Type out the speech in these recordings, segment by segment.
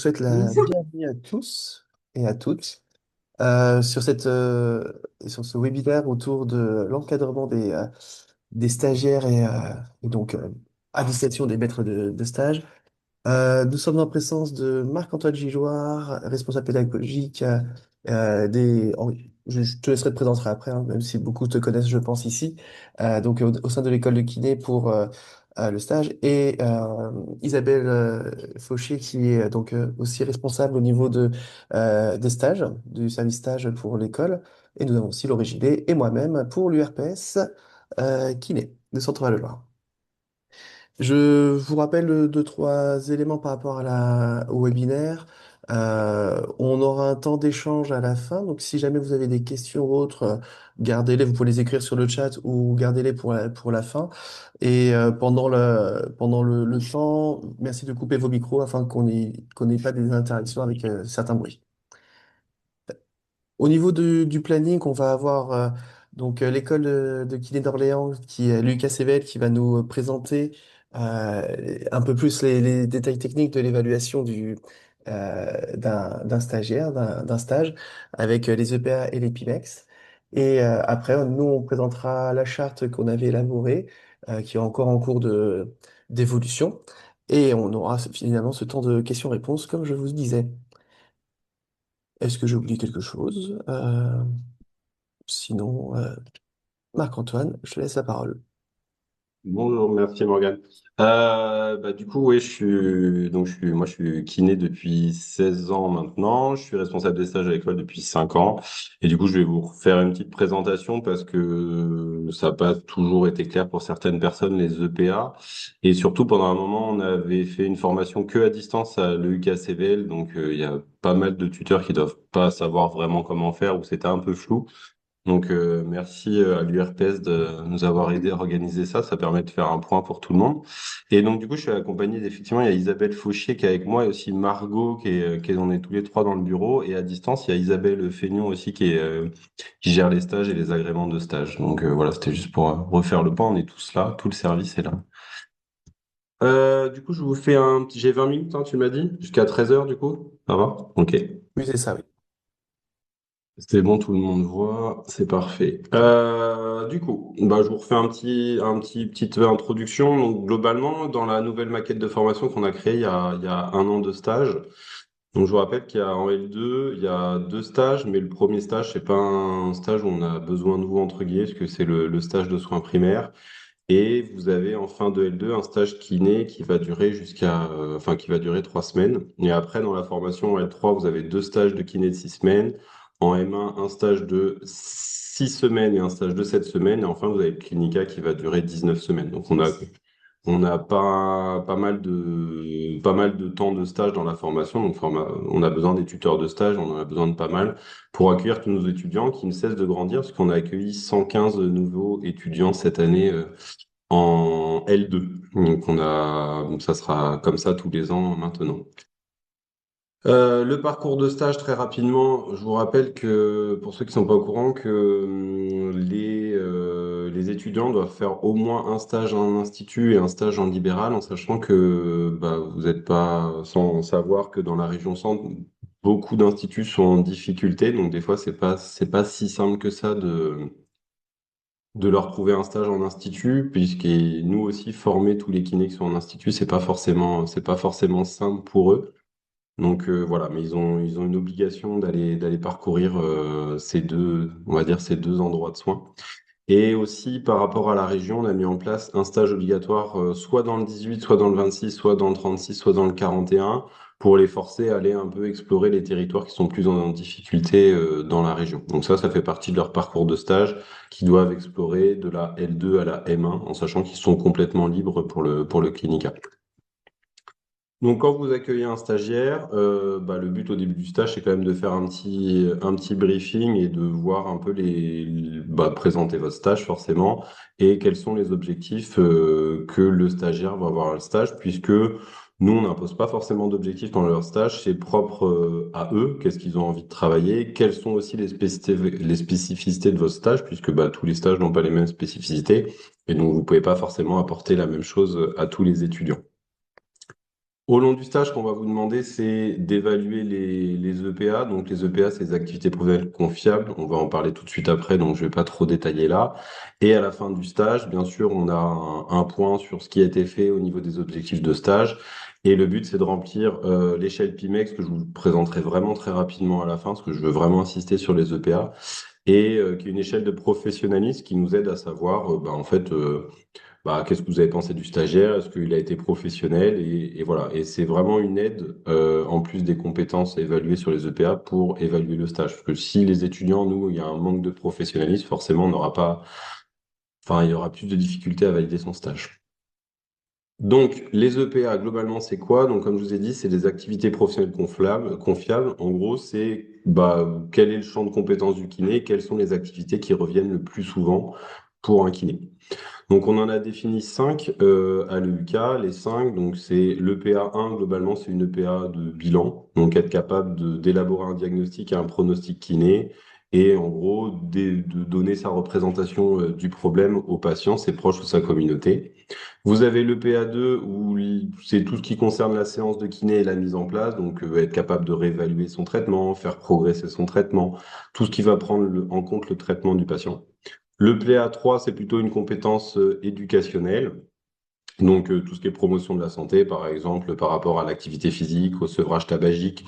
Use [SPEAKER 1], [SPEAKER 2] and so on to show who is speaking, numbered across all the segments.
[SPEAKER 1] souhaite la bienvenue à tous et à toutes sur sur ce webinaire autour de l'encadrement des stagiaires et donc attestation des maîtres de stage. Nous sommes en présence de Marc-Antoine Gigeoir, responsable pédagogique je te laisserai te présenter après, hein, même si beaucoup te connaissent, je pense, ici. Donc, au sein de l'école de kiné pour le stage. Et Isabelle Fauché, qui est aussi responsable au niveau des stages, du service stage pour l'école. Et nous avons aussi Laurie Gillet et moi-même pour l'URPS kiné de Centre-Val-de-Loire. Je vous rappelle deux, trois éléments par rapport au webinaire. On aura un temps d'échange à la fin, donc si jamais vous avez des questions ou autres, gardez-les, vous pouvez les écrire sur le chat ou gardez-les pour pour la fin. Et pendant le temps, merci de couper vos micros afin qu'on n'ait pas des interactions avec certains bruits. Au niveau du planning, on va avoir l'école de kiné d'Orléans, qui est Lucas Evel, qui va nous présenter un peu plus les détails techniques de l'évaluation d'un stagiaire, d'un stage, avec les EPA et les PIMEX. Et après, nous, on présentera la charte qu'on avait élaborée, qui est encore en cours d'évolution. Et on aura finalement ce temps de questions-réponses, comme je vous disais. Est-ce que j'ai oublié quelque chose? Sinon, Marc-Antoine, je te laisse la parole.
[SPEAKER 2] Bonjour, merci Morgane. Du coup, oui, moi, je suis kiné depuis 16 ans maintenant. Je suis responsable des stages à l'école depuis 5 ans. Et du coup, je vais vous faire une petite présentation parce que ça n'a pas toujours été clair pour certaines personnes, les EPA. Et surtout, pendant un moment, on avait fait une formation que à distance à l'EUK-CVL. Donc, il y a pas mal de tuteurs qui doivent pas savoir vraiment comment faire ou c'était un peu flou. Donc, merci à l'URPS de nous avoir aidé à organiser ça. Ça permet de faire un point pour tout le monde. Et donc, du coup, je suis accompagné d'effectivement, il y a Isabelle Fauchier qui est avec moi et aussi Margot on est tous les trois dans le bureau. Et à distance, il y a Isabelle Feignon aussi qui gère les stages et les agréments de stage. Donc, voilà, c'était juste pour refaire le point. On est tous là, tout le service est là. Du coup, je vous fais j'ai 20 minutes, hein, tu m'as dit, jusqu'à 13 heures du coup. Ça va? Ok.
[SPEAKER 1] Oui, c'est ça, oui.
[SPEAKER 2] C'est bon, tout le monde voit, c'est parfait. Du coup, je vous refais petite introduction. Donc, globalement, dans la nouvelle maquette de formation qu'on a créée il y a un an de stage, donc je vous rappelle qu'il y a en L2, il y a deux stages, mais le premier stage, c'est pas un stage où on a besoin de vous, entre guillemets, parce que c'est le stage de soins primaires. Et vous avez en fin de L2 un stage kiné qui va durer qui va durer 3 semaines. Et après, dans la formation en L3, vous avez deux stages de kiné de 6 semaines. En M1, un stage de 6 semaines et un stage de 7 semaines. Et enfin, vous avez le clinica qui va durer 19 semaines. Donc, on a pas mal de temps de stage dans la formation. Donc, on a besoin des tuteurs de stage, on en a besoin de pas mal pour accueillir tous nos étudiants qui ne cessent de grandir, parce qu'on a accueilli 115 nouveaux étudiants cette année en L2. Donc ça sera comme ça tous les ans maintenant. Le parcours de stage, très rapidement, je vous rappelle que, pour ceux qui sont pas au courant, que les étudiants doivent faire au moins un stage en institut et un stage en libéral, en sachant que vous n'êtes pas sans savoir que dans la région centre, beaucoup d'instituts sont en difficulté, donc des fois c'est pas si simple que ça de leur trouver un stage en institut, puisque nous aussi former tous les kinés qui sont en institut, c'est pas forcément simple pour eux. Donc voilà, mais ils ont une obligation d'aller parcourir on va dire ces deux endroits de soins. Et aussi par rapport à la région, on a mis en place un stage obligatoire soit dans le 18, soit dans le 26, soit dans le 36, soit dans le 41, pour les forcer à aller un peu explorer les territoires qui sont plus en difficulté dans la région. Donc ça fait partie de leur parcours de stage qu'ils doivent explorer de la L2 à la M1, en sachant qu'ils sont complètement libres pour le clinica. Donc, quand vous accueillez un stagiaire, le but au début du stage, c'est quand même de faire un petit briefing et de voir un peu présenter votre stage forcément et quels sont les objectifs que le stagiaire va avoir à le stage, puisque nous, on n'impose pas forcément d'objectifs dans leur stage, c'est propre à eux, qu'est-ce qu'ils ont envie de travailler, quelles sont aussi les spécificités de votre stage, puisque tous les stages n'ont pas les mêmes spécificités, et donc vous pouvez pas forcément apporter la même chose à tous les étudiants. Au long du stage, qu'on va vous demander, c'est d'évaluer les EPA. Donc, les EPA, c'est les activités professionnelles confiables. On va en parler tout de suite après, donc je ne vais pas trop détailler là. Et à la fin du stage, bien sûr, on a un point sur ce qui a été fait au niveau des objectifs de stage. Et le but, c'est de remplir l'échelle PIMEX, que je vous présenterai vraiment très rapidement à la fin, parce que je veux vraiment insister sur les EPA, et qui est une échelle de professionnalisme qui nous aide à savoir, bah, qu'est-ce que vous avez pensé du stagiaire? Est-ce qu'il a été professionnel? Et voilà. Et c'est vraiment une aide, en plus des compétences évaluées sur les EPA, pour évaluer le stage. Parce que si les étudiants, nous, il y a un manque de professionnalisme, forcément, on n'aura pas, enfin, il y aura plus de difficultés à valider son stage. Donc, les EPA, globalement, c'est quoi? Donc, comme je vous ai dit, c'est des activités professionnelles confiables. En gros, c'est bah, quel est le champ de compétences du kiné, quelles sont les activités qui reviennent le plus souvent pour un kiné. Donc, on en a défini cinq à l'EUK. Les cinq, donc c'est l'EPA 1, globalement, c'est une EPA de bilan. Donc, être capable d'élaborer un diagnostic et un pronostic kiné. Et en gros, de donner sa représentation du problème au patient, ses proches ou sa communauté. Vous avez l'EPA 2 où c'est tout ce qui concerne la séance de kiné et la mise en place. Donc, être capable de réévaluer son traitement, faire progresser son traitement, tout ce qui va prendre en compte le traitement du patient. Le PA3, c'est plutôt une compétence éducationnelle. Donc, tout ce qui est promotion de la santé, par exemple, par rapport à l'activité physique, au sevrage tabagique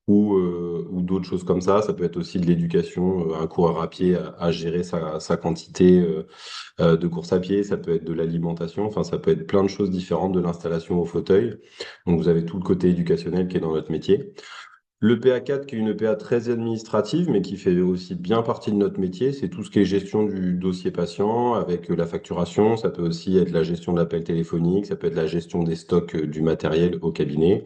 [SPEAKER 2] ou d'autres choses comme ça. Ça peut être aussi de l'éducation, un coureur à pied à gérer sa quantité de course à pied. Ça peut être de l'alimentation. Enfin, ça peut être plein de choses différentes de l'installation au fauteuil. Donc, vous avez tout le côté éducationnel qui est dans notre métier. Le PA4, qui est une PA très administrative, mais qui fait aussi bien partie de notre métier, c'est tout ce qui est gestion du dossier patient avec la facturation. Ça peut aussi être la gestion de l'appel téléphonique, ça peut être la gestion des stocks du matériel au cabinet.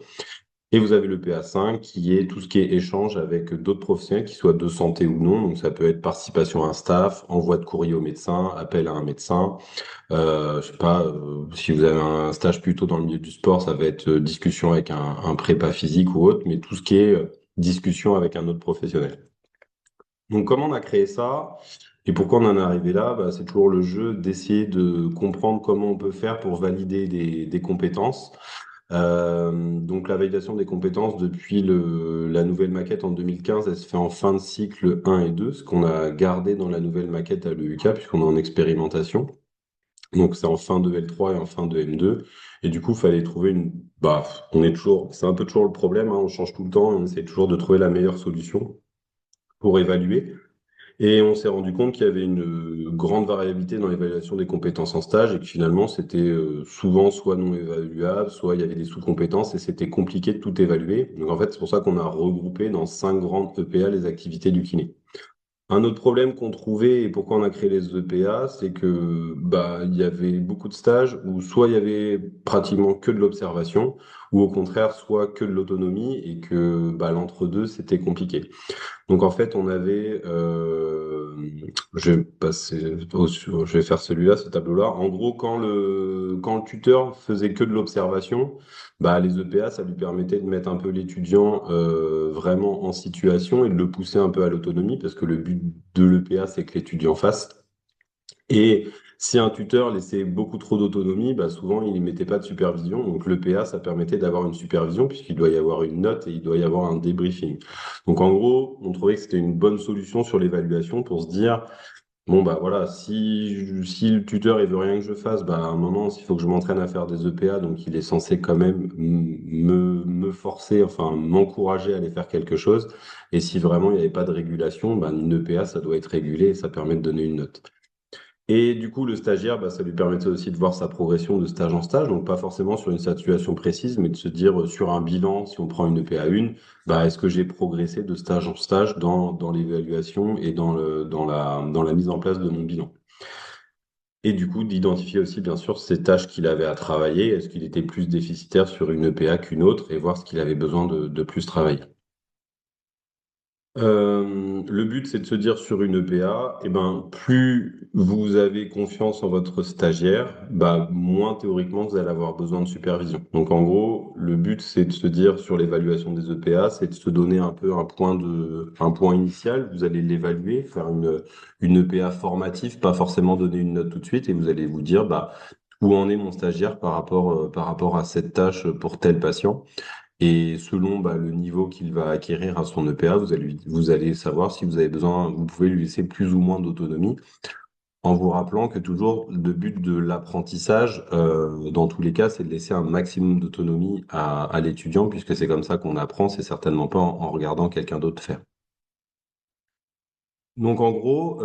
[SPEAKER 2] Et vous avez le PA5, qui est tout ce qui est échange avec d'autres professionnels, qui soient de santé ou non. Donc ça peut être participation à un staff, envoi de courrier au médecin, appel à un médecin. Je sais pas, si vous avez un stage plutôt dans le milieu du sport, ça va être discussion avec un prépa physique ou autre, mais tout ce qui est discussion avec un autre professionnel. Donc, comment on a créé ça et pourquoi on en est arrivé là? Bah, c'est toujours le jeu d'essayer de comprendre comment on peut faire pour valider des compétences. Donc, la validation des compétences depuis la nouvelle maquette en 2015, elle se fait en fin de cycle 1 et 2, ce qu'on a gardé dans la nouvelle maquette à l'EUK, puisqu'on est en expérimentation. Donc c'est en fin de L3 et en fin de M2. Et du coup, il fallait trouver une. Bah, on est toujours. C'est un peu toujours le problème, hein, on change tout le temps, on essaie toujours de trouver la meilleure solution pour évaluer. Et on s'est rendu compte qu'il y avait une grande variabilité dans l'évaluation des compétences en stage et que finalement, c'était souvent soit non évaluable, soit il y avait des sous-compétences et c'était compliqué de tout évaluer. Donc en fait, c'est pour ça qu'on a regroupé dans 5 grandes EPA les activités du kiné. Un autre problème qu'on trouvait et pourquoi on a créé les EPA, c'est que bah il y avait beaucoup de stages où soit il y avait pratiquement que de l'observation, ou au contraire soit que de l'autonomie et que bah, l'entre-deux c'était compliqué. Donc en fait on avait, je vais je vais faire celui-là, ce tableau-là. En gros quand le tuteur faisait que de l'observation, bah les EPA ça lui permettait de mettre un peu l'étudiant vraiment en situation et de le pousser un peu à l'autonomie parce que le but de l'EPA c'est que l'étudiant fasse. Et si un tuteur laissait beaucoup trop d'autonomie, bah souvent il ne mettait pas de supervision. Donc l'EPA, ça permettait d'avoir une supervision puisqu'il doit y avoir une note et il doit y avoir un débriefing. Donc en gros, on trouvait que c'était une bonne solution sur l'évaluation pour se dire, bon bah voilà, si le tuteur il veut rien que je fasse, bah à un moment, il faut que je m'entraîne à faire des EPA, donc il est censé quand même me forcer, enfin m'encourager à aller faire quelque chose. Et si vraiment il n'y avait pas de régulation, bah, une EPA, ça doit être régulé et ça permet de donner une note. Et du coup, le stagiaire, bah, ça lui permettait aussi de voir sa progression de stage en stage, donc pas forcément sur une situation précise, mais de se dire sur un bilan, si on prend une EPA1, bah, est-ce que j'ai progressé de stage en stage dans l'évaluation et dans la mise en place de mon bilan? Et du coup, d'identifier aussi, bien sûr, ces tâches qu'il avait à travailler, est-ce qu'il était plus déficitaire sur une EPA qu'une autre, et voir ce qu'il avait besoin de plus travailler. Le but, c'est de se dire sur une EPA, eh ben, plus vous avez confiance en votre stagiaire, bah, moins théoriquement vous allez avoir besoin de supervision. Donc en gros, le but, c'est de se dire sur l'évaluation des EPA, c'est de se donner un peu un point initial. Vous allez l'évaluer, faire une EPA formative, pas forcément donner une note tout de suite, et vous allez vous dire, bah, où en est mon stagiaire par rapport à cette tâche pour tel patient. Et selon le niveau qu'il va acquérir à son EPA, vous allez savoir si vous avez besoin, vous pouvez lui laisser plus ou moins d'autonomie, en vous rappelant que toujours le but de l'apprentissage, dans tous les cas, c'est de laisser un maximum d'autonomie à l'étudiant, puisque c'est comme ça qu'on apprend, c'est certainement pas en regardant quelqu'un d'autre faire. Donc en gros,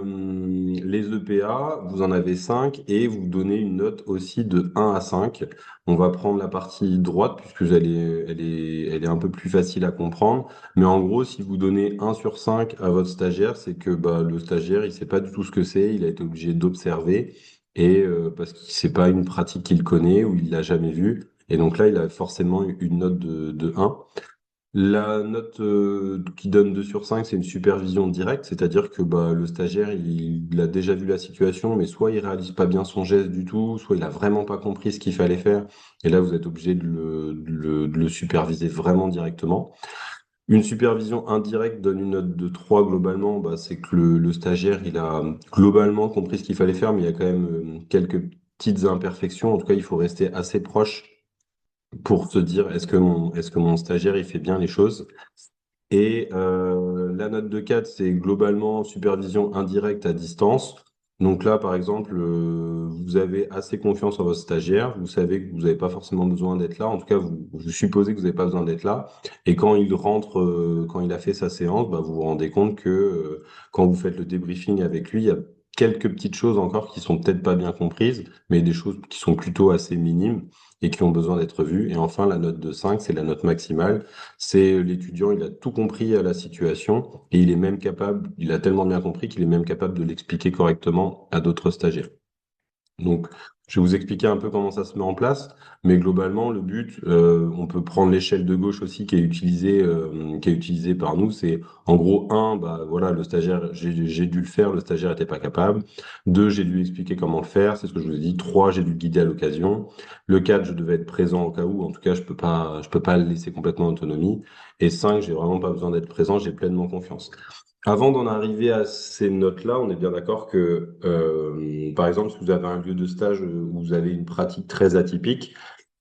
[SPEAKER 2] les EPA, vous en avez 5 et vous donnez une note aussi de 1 à 5. On va prendre la partie droite puisque elle est un peu plus facile à comprendre. Mais en gros, si vous donnez 1 sur 5 à votre stagiaire, c'est que le stagiaire, il sait pas du tout ce que c'est, il a été obligé d'observer et parce que c'est pas une pratique qu'il connaît ou il l'a jamais vue. Et donc là, il a forcément une note de 1. La note qui donne 2 sur 5, c'est une supervision directe, c'est-à-dire que le stagiaire, il a déjà vu la situation, mais soit il réalise pas bien son geste du tout, soit il a vraiment pas compris ce qu'il fallait faire, et là vous êtes obligé de le superviser vraiment directement. Une supervision indirecte donne une note de 3 globalement, c'est que le stagiaire, il a globalement compris ce qu'il fallait faire, mais il y a quand même quelques petites imperfections, en tout cas il faut rester assez proche pour se dire est-ce que mon stagiaire il fait bien les choses. Et la note de 4, c'est globalement supervision indirecte à distance. Donc là, par exemple, vous avez assez confiance en votre stagiaire, vous savez que vous n'avez pas forcément besoin d'être là, en tout cas, vous supposez que vous n'avez pas besoin d'être là. Et quand il rentre, quand il a fait sa séance, vous vous rendez compte que quand vous faites le débriefing avec lui, il y a quelques petites choses encore qui sont peut-être pas bien comprises, mais des choses qui sont plutôt assez minimes et qui ont besoin d'être vues. Et enfin, la note de 5, c'est la note maximale. C'est l'étudiant, il a tout compris à la situation et il est même capable, il a tellement bien compris qu'il est même capable de l'expliquer correctement à d'autres stagiaires. Donc, je vais vous expliquer un peu comment ça se met en place, mais globalement, le but, on peut prendre l'échelle de gauche aussi qui est utilisée par nous. C'est en gros 1, voilà, le stagiaire, j'ai dû le faire, le stagiaire n'était pas capable. 2, j'ai dû lui expliquer comment le faire, c'est ce que je vous ai dit. 3, j'ai dû le guider à l'occasion. Le 4, je devais être présent au cas où, en tout cas, je peux pas le laisser complètement en autonomie. Et 5, j'ai vraiment pas besoin d'être présent, j'ai pleinement confiance. Avant d'en arriver à ces notes-là, on est bien d'accord que, par exemple, si vous avez un lieu de stage où vous avez une pratique très atypique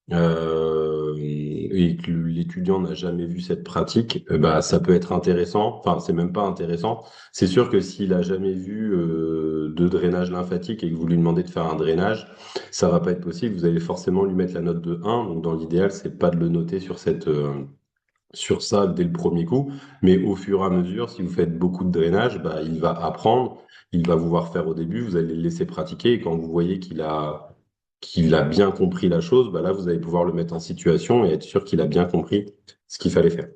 [SPEAKER 2] et que l'étudiant n'a jamais vu cette pratique, ça peut être intéressant. Enfin, c'est même pas intéressant. C'est sûr que s'il a jamais vu de drainage lymphatique et que vous lui demandez de faire un drainage, ça va pas être possible. Vous allez forcément lui mettre la note de 1. Donc, dans l'idéal, c'est pas de le noter sur ça dès le premier coup, mais au fur et à mesure, si vous faites beaucoup de drainage, il va apprendre, il va vous voir faire au début, vous allez le laisser pratiquer, et quand vous voyez qu'il a bien compris la chose, là, vous allez pouvoir le mettre en situation et être sûr qu'il a bien compris ce qu'il fallait faire.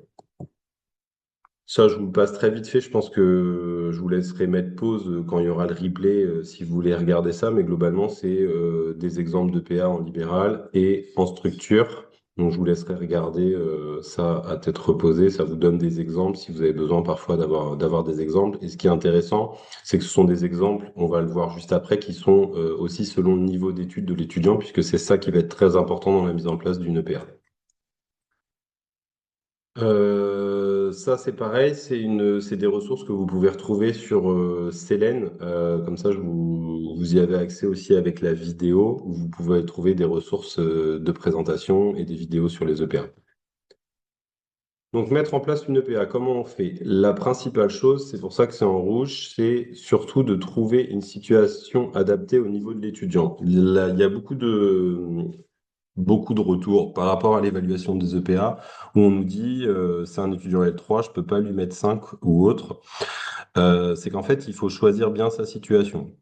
[SPEAKER 2] Ça, je vous le passe très vite fait. Je pense que je vous laisserai mettre pause quand il y aura le replay si vous voulez regarder ça. Mais globalement, c'est des exemples de PA en libéral et en structure. Donc, je vous laisserai regarder ça à tête reposée. Ça vous donne des exemples si vous avez besoin parfois d'avoir des exemples. Et ce qui est intéressant, c'est que ce sont des exemples, on va le voir juste après, qui sont aussi selon le niveau d'études de l'étudiant, puisque c'est ça qui va être très important dans la mise en place d'une EPA. Ça, c'est pareil, c'est des ressources que vous pouvez retrouver sur Selene. Comme ça, vous y avez accès aussi avec la vidéo, où vous pouvez trouver des ressources de présentation et des vidéos sur les EPA. Donc, mettre en place une EPA, comment on fait? La principale chose, c'est pour ça que c'est en rouge, c'est surtout de trouver une situation adaptée au niveau de l'étudiant. Il y a beaucoup de retours par rapport à l'évaluation des EPA où on nous dit c'est un étudiant L3, je peux pas lui mettre 5 ou autre. C'est qu'en fait, il faut choisir bien sa situation.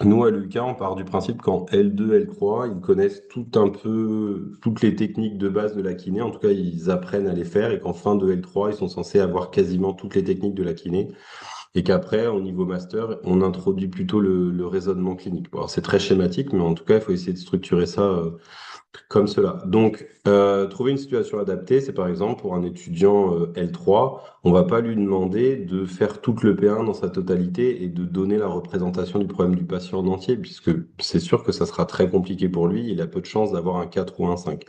[SPEAKER 2] Nous, à l'ULK, on part du principe qu'en L2, L3, ils connaissent tout un peu toutes les techniques de base de la kiné. En tout cas, ils apprennent à les faire et qu'en fin de L3, ils sont censés avoir quasiment toutes les techniques de la kiné. Et qu'après, au niveau master, on introduit plutôt le raisonnement clinique. Bon, alors, c'est très schématique, mais en tout cas, il faut essayer de structurer ça comme cela. Donc, trouver une situation adaptée, c'est par exemple pour un étudiant L3, on va pas lui demander de faire toute le P1 dans sa totalité et de donner la représentation du problème du patient en entier, puisque c'est sûr que ça sera très compliqué pour lui, il a peu de chances d'avoir un 4 ou un 5.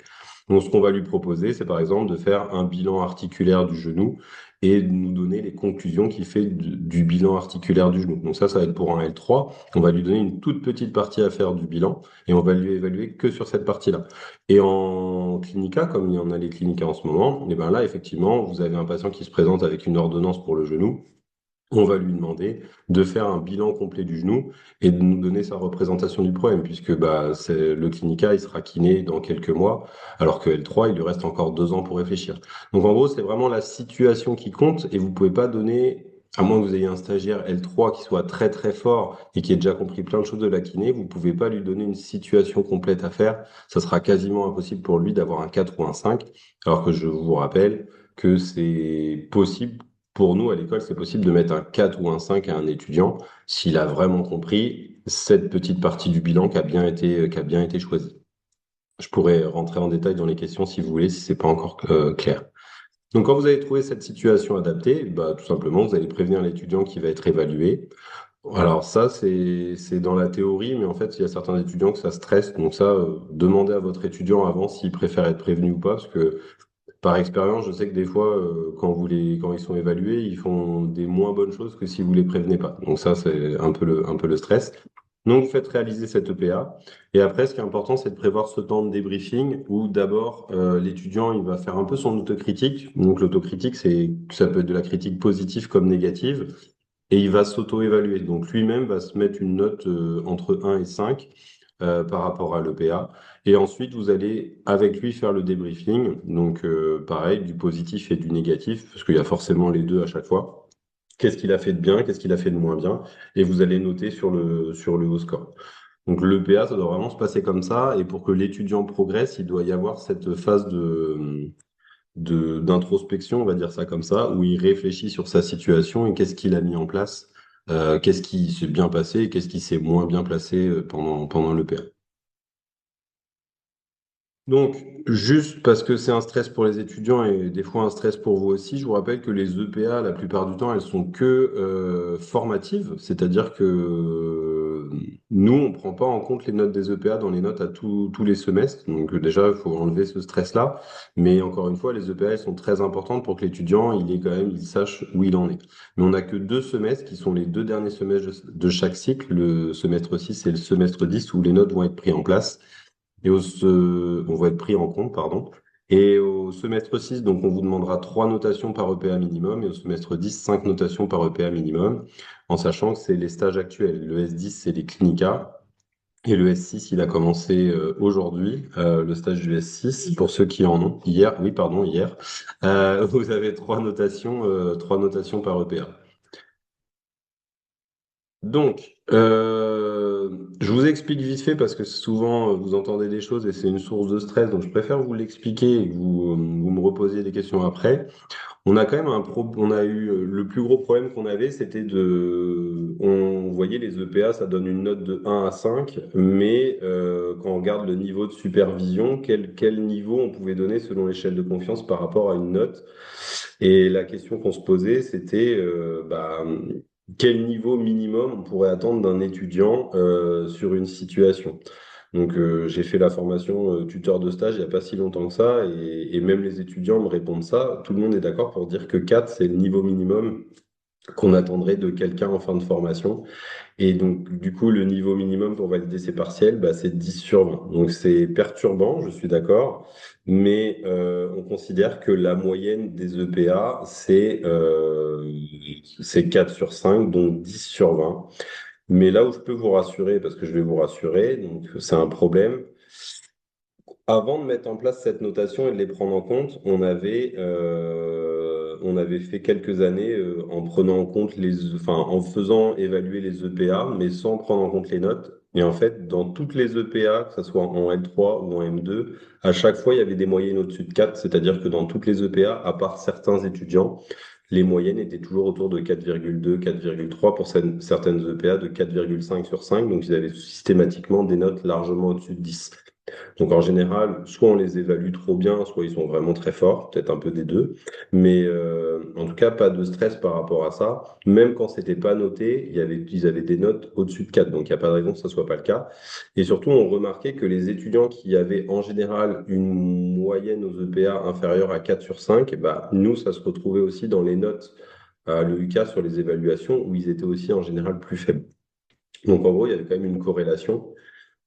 [SPEAKER 2] Donc, ce qu'on va lui proposer, c'est par exemple de faire un bilan articulaire du genou et de nous donner les conclusions qu'il fait du bilan articulaire du genou. Donc ça va être pour un L3. On va lui donner une toute petite partie à faire du bilan et on va lui évaluer que sur cette partie-là. Et en clinica, comme il y en a les clinicas en ce moment, et ben là, effectivement, vous avez un patient qui se présente avec une ordonnance pour le genou. On va lui demander de faire un bilan complet du genou et de nous donner sa représentation du problème, puisque bah, le clinica, il sera kiné dans quelques mois, alors que L3, il lui reste encore 2 ans pour réfléchir. Donc en gros, c'est vraiment la situation qui compte et vous pouvez pas donner, à moins que vous ayez un stagiaire L3 qui soit très très fort et qui ait déjà compris plein de choses de la kiné, vous pouvez pas lui donner une situation complète à faire. Ça sera quasiment impossible pour lui d'avoir un 4 ou un 5, alors que je vous rappelle que c'est possible pour nous, à l'école, c'est possible de mettre un 4 ou un 5 à un étudiant s'il a vraiment compris cette petite partie du bilan qui a bien été choisie. Je pourrais rentrer en détail dans les questions si vous voulez, si c'est pas encore clair. Donc, quand vous avez trouvé cette situation adaptée, bah, tout simplement, vous allez prévenir l'étudiant qui va être évalué. Alors ça, c'est dans la théorie, mais en fait, il y a certains étudiants que ça stresse. Donc ça, demandez à votre étudiant avant s'il préfère être prévenu ou pas, parce que par expérience, je sais que des fois, quand ils sont évalués, ils font des moins bonnes choses que si vous les prévenez pas. Donc ça, c'est un peu le stress. Donc, faites réaliser cette EPA. Et après, ce qui est important, c'est de prévoir ce temps de débriefing où d'abord, l'étudiant, il va faire un peu son autocritique. Donc, l'autocritique, ça peut être de la critique positive comme négative. Et il va s'auto-évaluer. Donc, lui-même va se mettre une note, entre 1 et 5 par rapport à l'EPA. Et ensuite, vous allez avec lui faire le débriefing. Donc, pareil, du positif et du négatif, parce qu'il y a forcément les deux à chaque fois. Qu'est-ce qu'il a fait de bien, qu'est-ce qu'il a fait de moins bien, et vous allez noter sur le haut score. Donc, l'EPA, ça doit vraiment se passer comme ça. Et pour que l'étudiant progresse, il doit y avoir cette phase d'introspection, on va dire ça comme ça, où il réfléchit sur sa situation et qu'est-ce qu'il a mis en place, qu'est-ce qui s'est bien passé et qu'est-ce qui s'est moins bien placé pendant l'EPA. Donc, juste parce que c'est un stress pour les étudiants et des fois un stress pour vous aussi, je vous rappelle que les EPA, la plupart du temps, elles sont que formatives, c'est-à-dire que nous, on prend pas en compte les notes des EPA dans les notes à tous les semestres. Donc déjà, il faut enlever ce stress-là. Mais encore une fois, les EPA, elles sont très importantes pour que l'étudiant, il sache où il en est. Mais on n'a que 2 semestres qui sont les 2 derniers semestres de chaque cycle, le semestre 6 et le semestre 10, où les notes vont être prises en place on va être pris en compte, pardon. Et au semestre 6, donc on vous demandera 3 notations par EPA minimum, et au semestre 10, 5 notations par EPA minimum, en sachant que c'est les stages actuels. Le S10, c'est les clinicas, et le S6, il a commencé aujourd'hui, le stage du S6, pour ceux qui en ont. Hier, oui, pardon, hier. Vous avez 3 notations par EPA. Donc, je vous explique vite fait parce que souvent vous entendez des choses et c'est une source de stress, donc je préfère vous l'expliquer et que vous me reposiez des questions après. On a quand même on a eu le plus gros problème qu'on avait, c'était on voyait les EPA, ça donne une note de 1 à 5, mais quand on regarde le niveau de supervision, quel niveau on pouvait donner selon l'échelle de confiance par rapport à une note. Et la question qu'on se posait, c'était bah, quel niveau minimum on pourrait attendre d'un étudiant sur une situation. Donc, j'ai fait la formation tuteur de stage il n'y a pas si longtemps que ça, et même les étudiants me répondent ça. Tout le monde est d'accord pour dire que 4, c'est le niveau minimum qu'on attendrait de quelqu'un en fin de formation. Et donc, du coup, le niveau minimum pour valider ses partiels, bah, c'est 10 sur 20. Donc, c'est perturbant, je suis d'accord, mais on considère que la moyenne des EPA, c'est 4 sur 5, donc 10 sur 20. Mais là où je peux vous rassurer, parce que je vais vous rassurer, donc c'est un problème. Avant de mettre en place cette notation et de les prendre en compte, on avait fait quelques années en prenant en compte enfin, en faisant évaluer les EPA, mais sans prendre en compte les notes. Et en fait, dans toutes les EPA, que ce soit en L3 ou en M2, à chaque fois, il y avait des moyennes au-dessus de 4, c'est-à-dire que dans toutes les EPA, à part certains étudiants, les moyennes étaient toujours autour de 4,2, 4,3 pour certaines EPA de 4,5 sur 5, donc ils avaient systématiquement des notes largement au-dessus de 10. Donc en général, soit on les évalue trop bien, soit ils sont vraiment très forts, peut-être un peu des deux. Mais en tout cas, pas de stress par rapport à ça. Même quand c'était pas noté, ils avaient des notes au-dessus de 4, donc il n'y a pas de raison que ça soit pas le cas. Et surtout, on remarquait que les étudiants qui avaient en général une moyenne aux EPA inférieure à 4 sur 5, et bah, nous, ça se retrouvait aussi dans les notes à l'EUK sur les évaluations où ils étaient aussi en général plus faibles. Donc en gros, il y avait quand même une corrélation.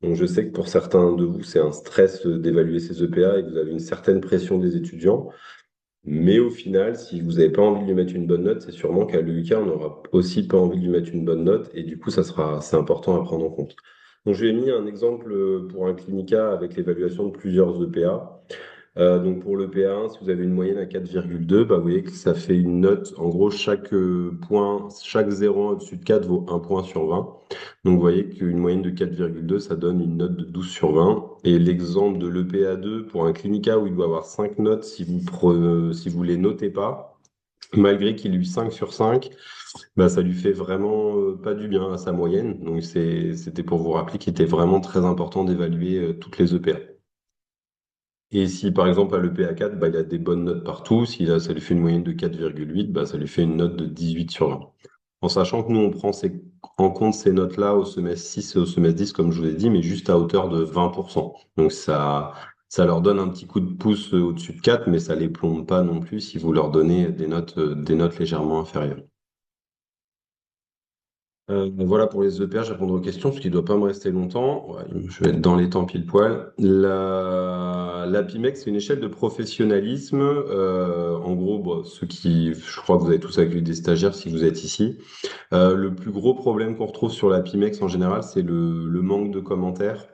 [SPEAKER 2] Donc je sais que pour certains de vous, c'est un stress d'évaluer ces EPA et que vous avez une certaine pression des étudiants. Mais au final, si vous n'avez pas envie de lui mettre une bonne note, c'est sûrement qu'à l'EUK, on n'aura aussi pas envie de lui mettre une bonne note. Et du coup, c'est important à prendre en compte. Donc, je lui ai mis un exemple pour un clinica avec l'évaluation de plusieurs EPA. Donc pour le PA1, si vous avez une moyenne à 4,2, bah, vous voyez que ça fait une note. En gros, chaque point, chaque 0 au-dessus de 4 vaut un point sur 20. Donc vous voyez qu'une moyenne de 4,2, ça donne une note de 12 sur 20. Et l'exemple de l'EPA2 pour un clinica où il doit avoir 5 notes si vous les notez pas, malgré qu'il ait eu 5 sur 5, bah, ça lui fait vraiment pas du bien à sa moyenne. Donc c'était pour vous rappeler qu'il était vraiment très important d'évaluer toutes les EPA. Et si par exemple à l'EPA4, bah, il a des bonnes notes partout, si là, ça lui fait une moyenne de 4,8, bah, ça lui fait une note de 18 sur 20. En sachant que nous, on prend en compte ces notes-là au semestre 6 et au semestre 10, comme je vous ai dit, mais juste à hauteur de 20%. Donc ça leur donne un petit coup de pouce au-dessus de 4, mais ça les plombe pas non plus si vous leur donnez des notes légèrement inférieures. Voilà pour les EPA, je répondrai aux questions parce qu'il ne doit pas me rester longtemps. Ouais, je vais être dans les temps pile poil. La PIMEX, c'est une échelle de professionnalisme. En gros, bon, je crois que vous avez tous accueilli des stagiaires si vous êtes ici. Le plus gros problème qu'on retrouve sur la PIMEX en général, c'est le manque de commentaires.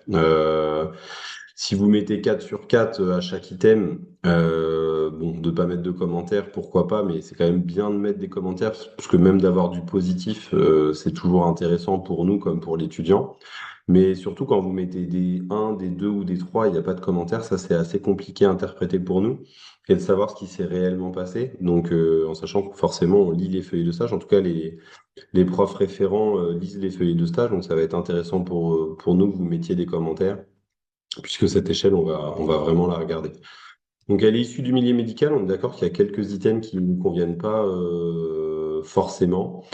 [SPEAKER 2] Si vous mettez 4 sur 4 à chaque item, bon, de pas mettre de commentaires, pourquoi pas, mais c'est quand même bien de mettre des commentaires, parce que même d'avoir du positif, c'est toujours intéressant pour nous comme pour l'étudiant. Mais surtout quand vous mettez des 1, des 2 ou des 3, il n'y a pas de commentaires, ça c'est assez compliqué à interpréter pour nous, et de savoir ce qui s'est réellement passé. Donc en sachant que forcément on lit les feuilles de stage, en tout cas les profs référents lisent les feuilles de stage, donc ça va être intéressant pour nous que vous mettiez des commentaires puisque cette échelle, on va vraiment la regarder. Donc, elle est issue du milieu médical. On est d'accord qu'il y a quelques items qui ne nous conviennent pas forcément.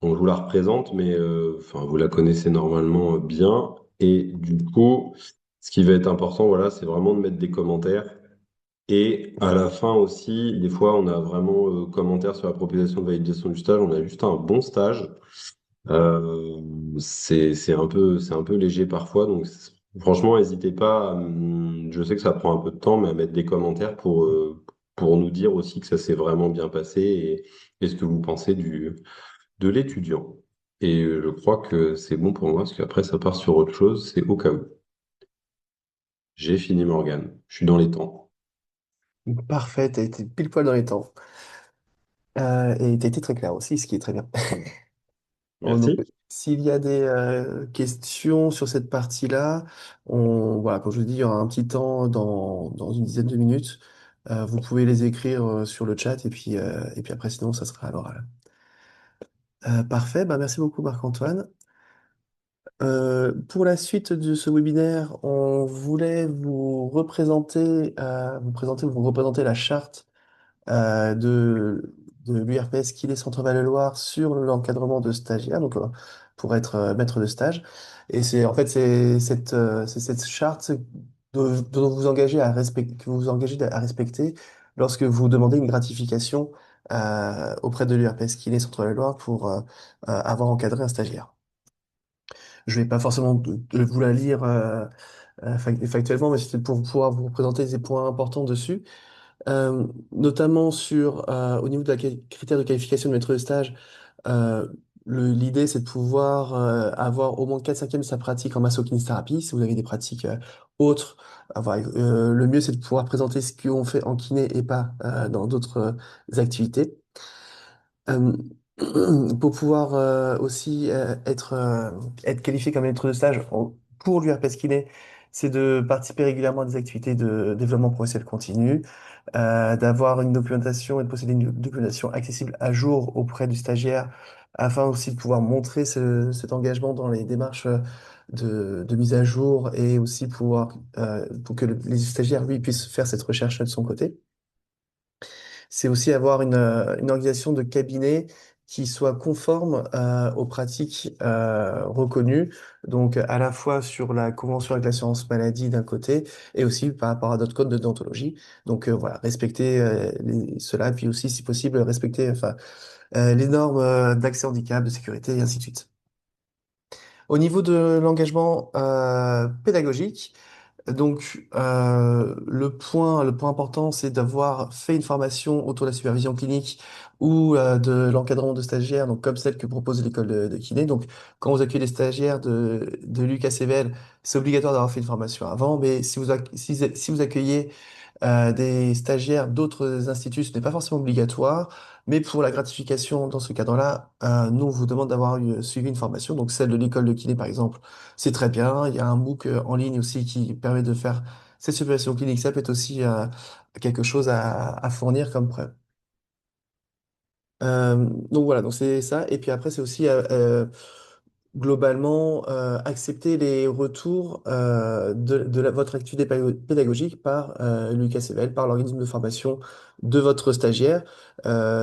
[SPEAKER 2] Donc, je vous la représente, mais enfin, vous la connaissez normalement bien. Et du coup, ce qui va être important, voilà, c'est vraiment de mettre des commentaires. Et à la fin aussi, des fois, on a vraiment commentaires sur la proposition de validation du stage. On a juste un bon stage. Euh, c'est un peu léger parfois, donc franchement, n'hésitez pas. Je sais que ça prend un peu de temps, mais à mettre des commentaires pour nous dire aussi que ça s'est vraiment bien passé et ce que vous pensez de l'étudiant. Et je crois que c'est bon pour moi, parce qu'après, ça part sur autre chose, c'est au cas où. J'ai fini Morgane, je suis dans les temps.
[SPEAKER 1] Parfait, t'as été pile poil dans les temps. Et t'as été très clair aussi, ce qui est très bien. Oh, donc,
[SPEAKER 2] Merci.
[SPEAKER 1] s'il y a des questions sur cette partie-là, voilà, comme je vous dis, il y aura un petit temps dans une dizaine de minutes. Vous pouvez les écrire sur le chat et puis après, sinon, ça sera à l'oral. Parfait, bah, merci beaucoup Marc-Antoine. Pour la suite de ce webinaire, on voulait vous représenter la charte euh, de, de l'URPS Kiné Centre-Val-de-Loire sur l'encadrement de stagiaires, donc pour être maître de stage. Et c'est cette charte dont vous vous engagez à respecter, que vous vous engagez à respecter lorsque vous demandez une gratification auprès de l'URPS Kiné Centre-Val-de-Loire pour avoir encadré un stagiaire. Je vais pas forcément vous la lire factuellement, mais c'était pour pouvoir vous présenter des points importants dessus. Notamment au niveau de la critère de qualification de maître de stage, euh, l'idée c'est de pouvoir avoir au moins 4/5 de sa pratique en masso-kinésithérapie. Si vous avez des pratiques autres, voilà, le mieux c'est de pouvoir présenter ce qu'on fait en kiné et pas dans d'autres activités. Euh, pour pouvoir aussi être qualifié comme maître de stage pour l'URPS Kiné, c'est de participer régulièrement à des activités de développement professionnel continu, d'avoir une documentation et de posséder une documentation accessible à jour auprès du stagiaire, afin aussi de pouvoir montrer cet engagement dans les démarches de mise à jour et aussi pour que les stagiaires, lui, puissent faire cette recherche de son côté. C'est aussi avoir une organisation de cabinet qui soit conforme aux pratiques reconnues, donc à la fois sur la convention avec l'assurance maladie d'un côté et aussi par rapport à d'autres codes de déontologie. Donc voilà, respecter cela, puis aussi si possible respecter enfin, les normes d'accès handicap, de sécurité et ainsi de suite. Au niveau de l'engagement pédagogique, donc, le point important, c'est d'avoir fait une formation autour de la supervision clinique ou de l'encadrement de stagiaires, donc comme celle que propose l'école de kiné. Donc, quand vous accueillez des stagiaires de Lucas Sevel, c'est obligatoire d'avoir fait une formation avant, mais si vous accueillez des stagiaires d'autres instituts, ce n'est pas forcément obligatoire, mais pour la gratification dans ce cadre-là, nous, on vous demande d'avoir suivi une formation. Donc, celle de l'école de kiné, par exemple, c'est très bien. Il y a un MOOC en ligne aussi qui permet de faire cette supervision clinique. Ça peut être aussi quelque chose à fournir comme preuve. Donc voilà, donc c'est ça. Et puis après, c'est aussi globalement accepter les retours votre activité pédagogique par l'UKCVL, par l'organisme de formation de votre stagiaire.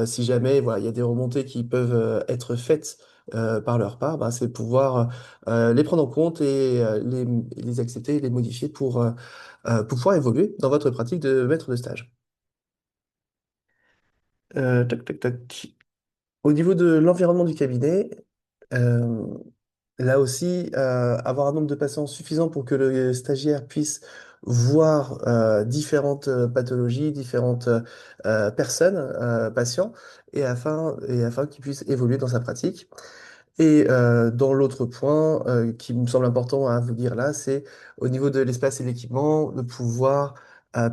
[SPEAKER 1] Si jamais voilà, il y a des remontées qui peuvent être faites par leur part, bah, c'est pouvoir les prendre en compte et les accepter et les modifier pour pouvoir évoluer dans votre pratique de maître de stage. Toc, toc, toc. Au niveau de l'environnement du cabinet, euh, là aussi, avoir un nombre de patients suffisant pour que le stagiaire puisse voir différentes pathologies, différentes personnes, patients, et afin qu'il puisse évoluer dans sa pratique. Et dans l'autre point qui me semble important à vous dire là, c'est au niveau de l'espace et de l'équipement, de pouvoir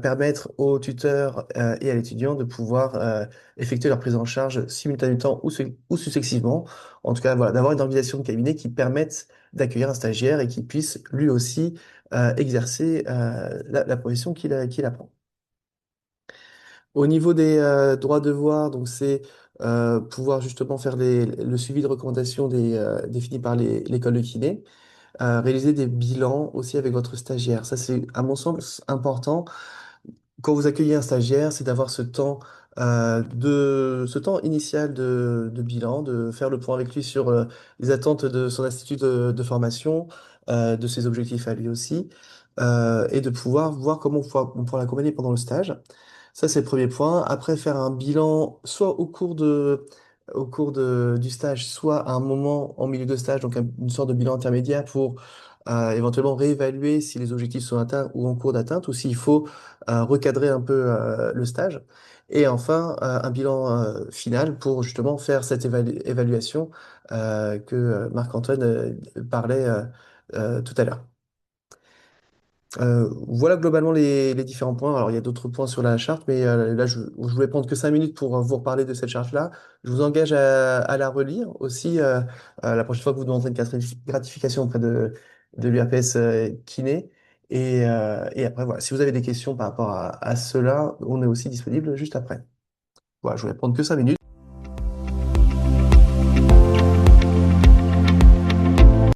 [SPEAKER 1] permettre aux tuteurs et à l'étudiant de pouvoir effectuer leur prise en charge simultanément ou successivement. En tout cas, voilà, d'avoir une organisation de cabinet qui permette d'accueillir un stagiaire et qui puisse lui aussi exercer la profession qu'il apprend. Au niveau des droits-devoirs, donc c'est pouvoir justement faire le suivi de recommandations définies par l'école de kiné, réaliser des bilans aussi avec votre stagiaire. Ça, c'est à mon sens important quand vous accueillez un stagiaire, c'est d'avoir ce temps initial de bilan, de faire le point avec lui sur les attentes de son institut de formation, de ses objectifs à lui aussi, et de pouvoir voir comment on pourra l'accompagner pendant le stage. Ça, c'est le premier point. Après, faire un bilan, soit du stage, soit à un moment en milieu de stage, donc une sorte de bilan intermédiaire pour éventuellement réévaluer si les objectifs sont atteints ou en cours d'atteinte, ou s'il faut recadrer un peu le stage. Et enfin, un bilan final pour justement faire cette évaluation que Marc-Antoine parlait tout à l'heure. Voilà globalement les différents points. Alors, il y a d'autres points sur la charte, mais là, je voulais prendre que 5 minutes pour vous reparler de cette charte-là. Je vous engage à la relire aussi la prochaine fois que vous demanderez une gratification auprès de l'URPS Kiné. Et après, voilà, si vous avez des questions par rapport à cela, on est aussi disponible juste après. Voilà, je voulais prendre que 5 minutes.